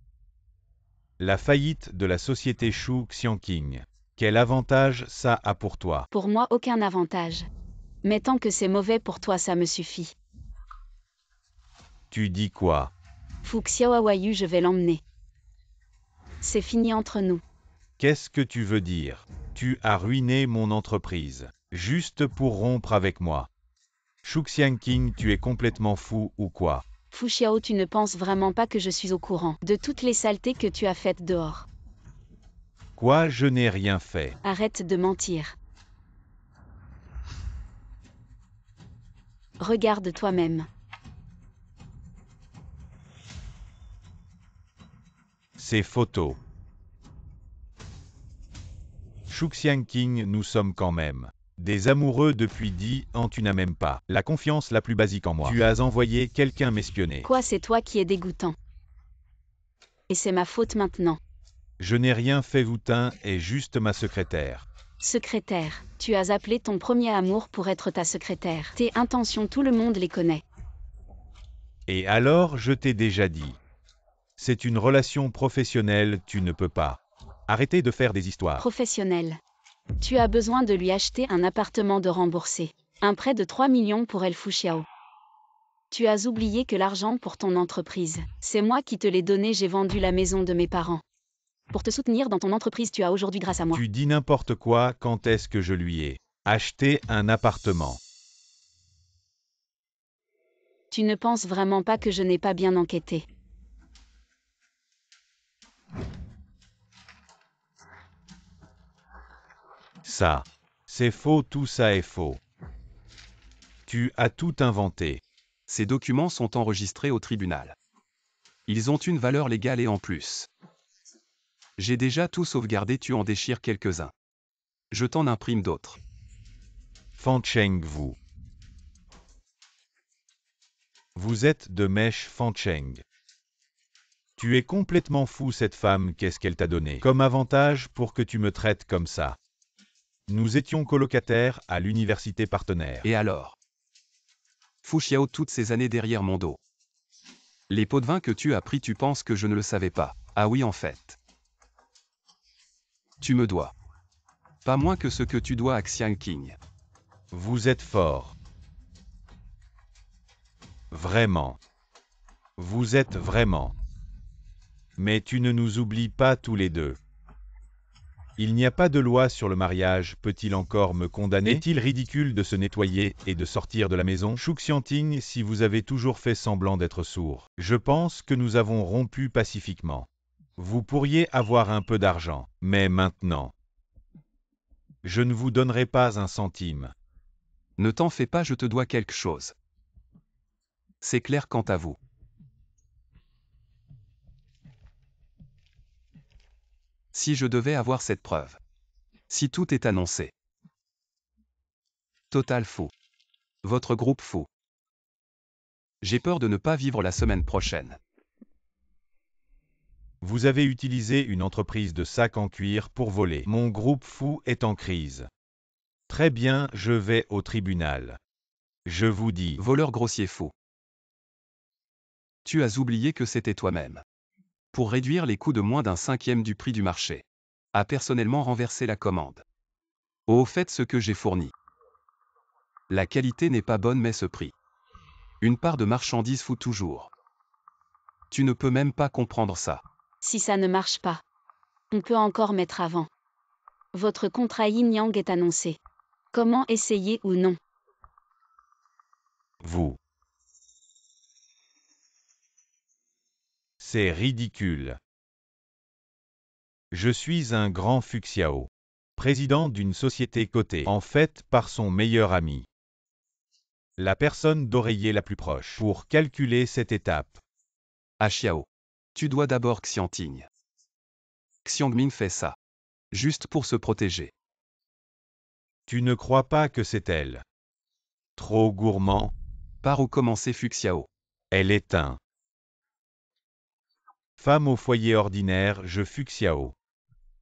La faillite de la société Shu Xiangqing. Quel avantage ça a pour toi? Pour moi, aucun avantage. Mais tant que c'est mauvais pour toi, ça me suffit. Tu dis quoi? Fu Xiaowayu, je vais l'emmener. C'est fini entre nous. Qu'est-ce que tu veux dire? Tu as ruiné mon entreprise, juste pour rompre avec moi. Shu Xiangqing, tu es complètement fou ou quoi? Fu Xiao, tu ne penses vraiment pas que je suis au courant de toutes les saletés que tu as faites dehors? Quoi? Je n'ai rien fait. Arrête de mentir. Regarde toi-même. Ces photos. Shu Xiangqing, nous sommes quand même des amoureux depuis 10 ans, tu n'as même pas la confiance la plus basique en moi. Tu as envoyé quelqu'un m'espionner. Quoi, c'est toi qui es dégoûtant. Et c'est ma faute maintenant. Je n'ai rien fait, Woutin est juste ma secrétaire. Secrétaire, tu as appelé ton premier amour pour être ta secrétaire. Tes intentions, tout le monde les connaît. Et alors, je t'ai déjà dit. C'est une relation professionnelle, tu ne peux pas. Arrêtez de faire des histoires. Professionnel. Tu as besoin de lui acheter un appartement de rembourser. Un prêt de 3 millions pour El Fuxiao. Tu as oublié que l'argent pour ton entreprise, c'est moi qui te l'ai donné, j'ai vendu la maison de mes parents. Pour te soutenir dans ton entreprise, tu as aujourd'hui grâce à moi. Tu dis n'importe quoi, quand est-ce que je lui ai acheté un appartement? Tu ne penses vraiment pas que je n'ai pas bien enquêté? Ça, c'est faux, tout ça est faux. Tu as tout inventé. Ces documents sont enregistrés au tribunal. Ils ont une valeur légale et en plus. J'ai déjà tout sauvegardé, tu en déchires quelques-uns. Je t'en imprime d'autres. Fancheng, vous. Vous êtes de mèche, Fancheng. Tu es complètement fou, cette femme, qu'est-ce qu'elle t'a donné comme avantage pour que tu me traites comme ça? Nous étions colocataires à l'université partenaire. Et alors? Fuxiao toutes ces années derrière mon dos. Les pots de vin que tu as pris, tu penses que je ne le savais pas? Ah oui, en fait. Tu me dois. Pas moins que ce que tu dois à Xiang King. Vous êtes fort. Vraiment. Vous êtes vraiment. Mais tu ne nous oublies pas tous les deux. Il n'y a pas de loi sur le mariage, peut-il encore me condamner? Est-il ridicule de se nettoyer et de sortir de la maison? Shu Xianting, si vous avez toujours fait semblant d'être sourd, je pense que nous avons rompu pacifiquement. Vous pourriez avoir un peu d'argent, mais maintenant, je ne vous donnerai pas un centime. Ne t'en fais pas, je te dois quelque chose. C'est clair quant à vous. Si je devais avoir cette preuve. Si tout est annoncé. Total fou. Votre groupe fou. J'ai peur de ne pas vivre la semaine prochaine. Vous avez utilisé une entreprise de sacs en cuir pour voler. Mon groupe fou est en crise. Très bien, je vais au tribunal. Je vous dis. Voleur grossier fou. Tu as oublié que c'était toi-même. Pour réduire les coûts de moins d'un cinquième du prix du marché. A personnellement renversé la commande. Au fait, ce que j'ai fourni. La qualité n'est pas bonne, mais ce prix. Une part de marchandise fout toujours. Tu ne peux même pas comprendre ça. Si ça ne marche pas, on peut encore mettre avant. Votre contrat yin-yang est annoncé. Comment essayer ou non? Vous. C'est ridicule. Je suis un grand Fuxiao, président d'une société cotée, en fait par son meilleur ami. La personne d'oreiller la plus proche pour calculer cette étape. Ah Xiao. Tu dois d'abord Xianting. Xiangming fait ça. Juste pour se protéger. Tu ne crois pas que c'est elle? Trop gourmand? Par où commencer Fuxiao? Elle est un. Femme au foyer ordinaire, je Fuxiao.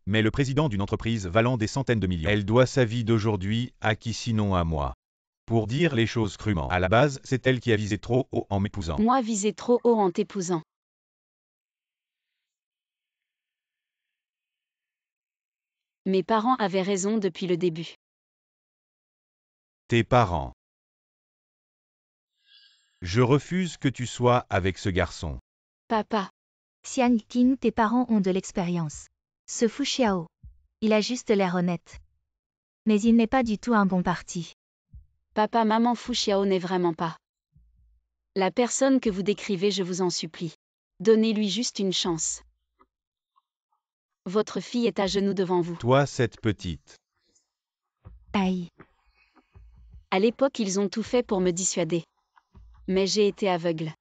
Mais le président d'une entreprise valant des centaines de millions. Elle doit sa vie d'aujourd'hui à qui sinon à moi. Pour dire les choses crûment, à la base, c'est elle qui a visé trop haut en m'épousant. Moi visé trop haut en t'épousant. Mes parents avaient raison depuis le début. Tes parents. Je refuse que tu sois avec ce garçon. Papa, Xiang Qing, tes parents ont de l'expérience. Ce Fuxiao. Il a juste l'air honnête. Mais il n'est pas du tout un bon parti. papa, maman, Fuxiao n'est vraiment pas la personne que vous décrivez, je vous en supplie. Donnez-lui juste une chance. Votre fille est à genoux devant vous. Toi, cette petite. Aïe. À l'époque, ils ont tout fait pour me dissuader. Mais j'ai été aveugle.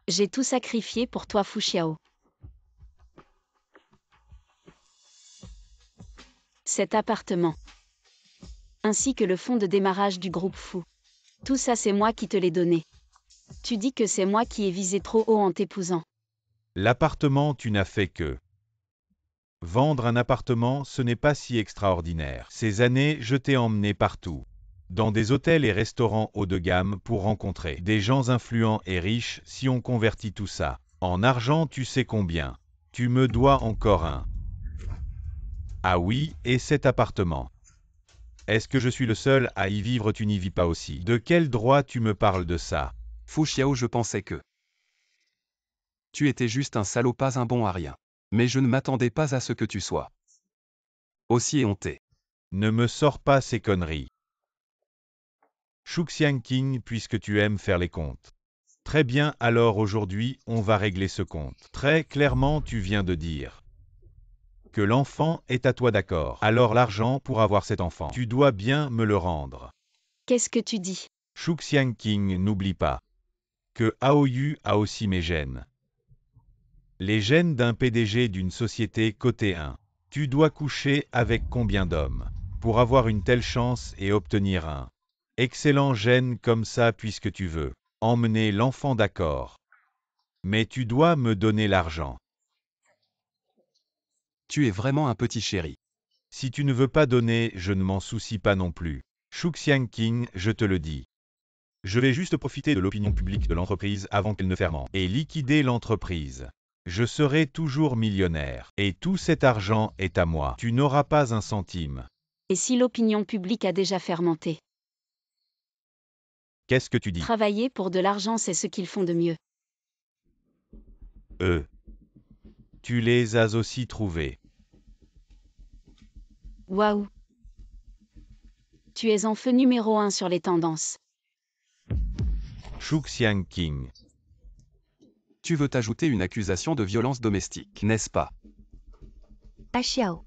J'ai tout sacrifié pour toi, Fuxiao. Cet appartement. Ainsi que le fonds de démarrage du groupe fou. Tout ça, c'est moi qui te l'ai donné. Tu dis que c'est moi qui ai visé trop haut en t'épousant. L'appartement, tu n'as fait que Vendre un appartement, ce n'est pas si extraordinaire. Ces années, je t'ai emmené partout. Dans des hôtels et restaurants haut de gamme pour rencontrer des gens influents et riches. Si on convertit tout ça en argent, tu sais combien. Tu me dois encore un. Ah oui, et cet appartement. Est-ce que je suis le seul à y vivre? Tu n'y vis pas aussi. De quel droit tu me parles de ça? Fu Xiao, je pensais que tu étais juste un salaud, pas un bon à rien. Mais je ne m'attendais pas à ce que tu sois aussi éhonté. Ne me sors pas ces conneries. Shu Xiangqing, puisque tu aimes faire les comptes. Très bien, alors aujourd'hui, on va régler ce compte. Très clairement, tu viens de dire que l'enfant est à toi, d'accord. Alors l'argent pour avoir cet enfant, tu dois bien me le rendre. Qu'est-ce que tu dis? Shu Xiangqing, n'oublie pas que Aoyu a aussi mes gènes. Les gènes d'un PDG d'une société cotée 1. Tu dois coucher avec combien d'hommes pour avoir une telle chance et obtenir un excellent gène comme ça, puisque tu veux emmener l'enfant, d'accord. Mais tu dois me donner l'argent. Tu es vraiment un petit chéri. Si tu ne veux pas donner, je ne m'en soucie pas non plus. Shu Xiangqing, je te le dis. Je vais juste profiter de l'opinion publique de l'entreprise avant qu'elle ne ferme et liquider l'entreprise. Je serai toujours millionnaire. Et tout cet argent est à moi. Tu n'auras pas un centime. Et si l'opinion publique a déjà fermenté? Qu'est-ce que tu dis? Travailler pour de l'argent, c'est ce qu'ils font de mieux. Tu les as aussi trouvés. Waouh! Tu es en feu numéro 1 sur les tendances. Shu Xiangqing. Tu veux t'ajouter une accusation de violence domestique, n'est-ce pas? Ah Xiao.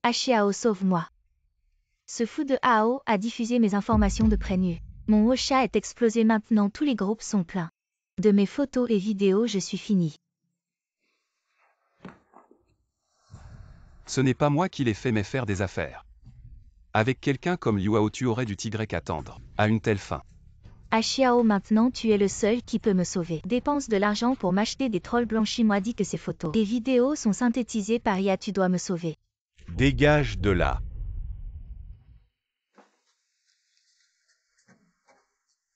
Ah Xiao, sauve-moi. Ce fou de Hao a diffusé mes informations de prénu. Mon Ocha est explosé, maintenant tous les groupes sont pleins. De mes photos et vidéos, je suis fini. Ce n'est pas moi qui l'ai fait, mais faire des affaires avec quelqu'un comme Liu Hao, tu aurais dû attendre à une telle fin. Ah Xiao, maintenant tu es le seul qui peut me sauver. Dépense de l'argent pour m'acheter des trolls blanchis, moi dit que ces photos. Des vidéos sont synthétisées par IA, tu dois me sauver. Dégage de là.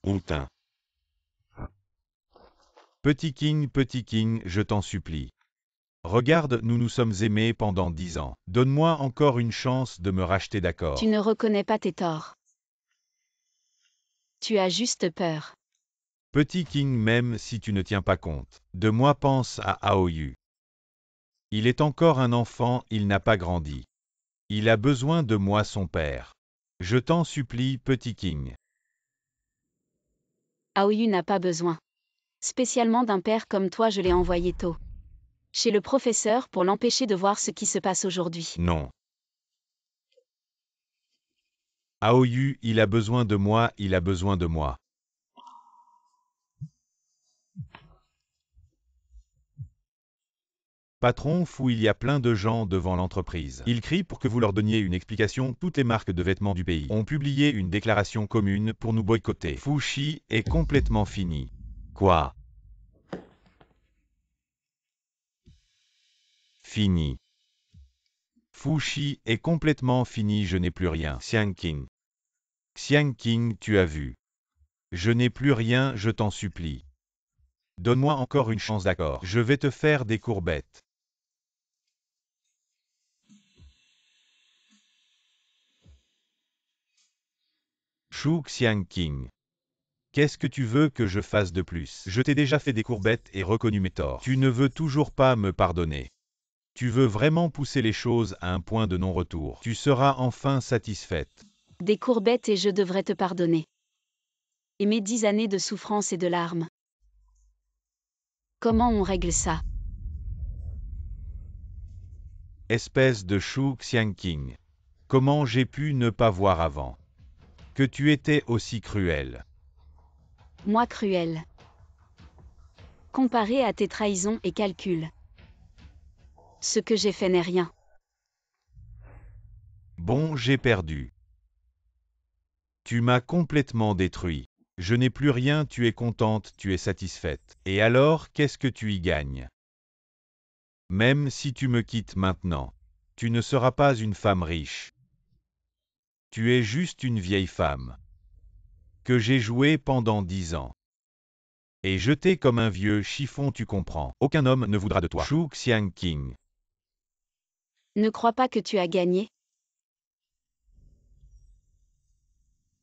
Hontin. Petit King, je t'en supplie. Regarde, nous nous sommes aimés pendant 10 ans. Donne-moi encore une chance de me racheter, d'accord. Tu ne reconnais pas tes torts. Tu as juste peur. Petit King, même si tu ne tiens pas compte de moi, pense à Aoyu. Il est encore un enfant, il n'a pas grandi. Il a besoin de moi, son père. Je t'en supplie, Petit King. Aoyu n'a pas besoin. Spécialement d'un père comme toi, je l'ai envoyé tôt chez le professeur pour l'empêcher de voir ce qui se passe aujourd'hui. Non. Aoyu, il a besoin de moi, il a besoin de moi. Patron fou, il y a plein de gens devant l'entreprise. Ils crient pour que vous leur donniez une explication. Toutes les marques de vêtements du pays ont publié une déclaration commune pour nous boycotter. Fushi est complètement fini. Quoi? Fini. Fushi est complètement fini, je n'ai plus rien. Xiangqing. Xiangqing, tu as vu. Je n'ai plus rien, je t'en supplie. Donne-moi encore une chance, d'accord. Je vais te faire des courbettes. Shu Xiangqing. Qu'est-ce que tu veux que je fasse de plus? Je t'ai déjà fait des courbettes et reconnu mes torts. Tu ne veux toujours pas me pardonner. Tu veux vraiment pousser les choses à un point de non-retour. Tu seras enfin satisfaite. Des courbettes et je devrais te pardonner. Et mes 10 années de souffrance et de larmes. Comment on règle ça? Espèce de Shu Xiangqing. Comment j'ai pu ne pas voir avant que tu étais aussi cruel? Moi cruel. Comparé à tes trahisons et calculs. Ce que j'ai fait n'est rien. Bon, j'ai perdu. Tu m'as complètement détruit. Je n'ai plus rien, tu es contente, tu es satisfaite. Et alors, qu'est-ce que tu y gagnes? Même si tu me quittes maintenant, tu ne seras pas une femme riche. Tu es juste une vieille femme que j'ai jouée pendant 10 ans. Et jetée comme un vieux chiffon, tu comprends. Aucun homme ne voudra de toi. Shu Xiangqing. Ne crois pas que tu as gagné.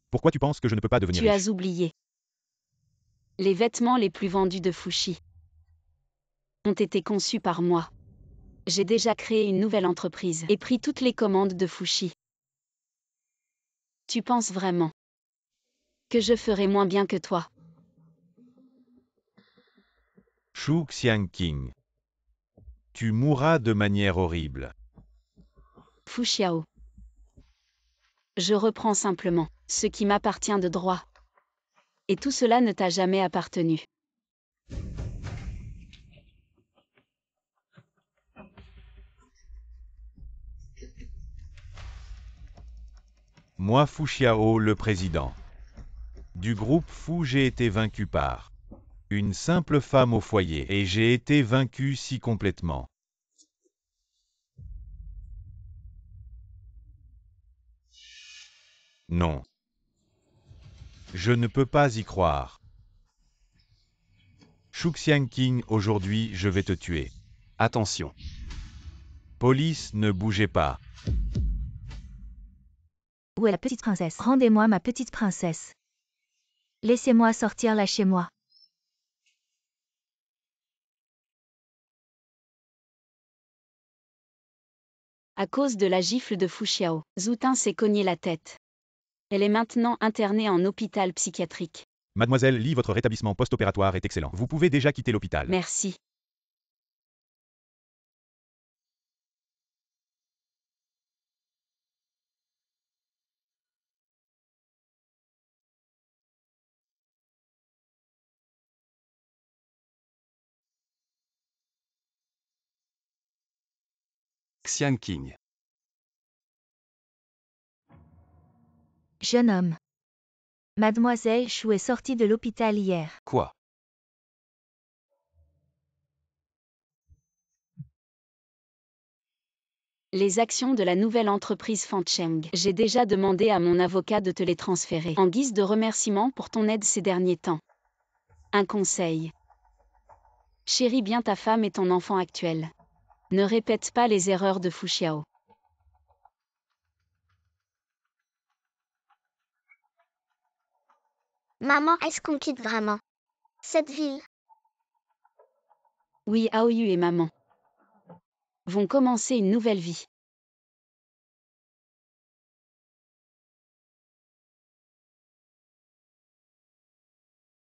Pourquoi tu penses que je ne peux pas devenir Tu riche? as oublié. Les vêtements les plus vendus de Fushi ont été conçus par moi. J'ai déjà créé une nouvelle entreprise et pris toutes les commandes de Fushi. Tu penses vraiment que je ferai moins bien que toi? Shu Xiangqing. Tu mourras de manière horrible. Fuxiao. Je reprends simplement ce qui m'appartient de droit. Et tout cela ne t'a jamais appartenu. Moi Fu Xiao, le président du groupe Fu, j'ai été vaincu par une simple femme au foyer, et j'ai été vaincu si complètement. Non. Je ne peux pas y croire. Shu Xiangqing, aujourd'hui je vais te tuer. Attention. Police, ne bougez pas. Où est la petite princesse? Rendez-moi ma petite princesse. Laissez-moi sortir là chez moi. À cause de la gifle de Fuxiao, Zoutin s'est cogné la tête. Elle est maintenant internée en hôpital psychiatrique. Mademoiselle Li, votre rétablissement post-opératoire est excellent. Vous pouvez déjà quitter l'hôpital. Merci. Xiangqing. Jeune homme. Mademoiselle Chou est sortie de l'hôpital hier. Quoi? Les actions de la nouvelle entreprise Fancheng. J'ai déjà demandé à mon avocat de te les transférer, en guise de remerciement pour ton aide ces derniers temps. Un conseil. Chéris bien ta femme et ton enfant actuel. Ne répète pas les erreurs de Fuxiao. Maman, est-ce qu'on quitte vraiment cette ville? Oui, Aoyu et maman vont commencer une nouvelle vie.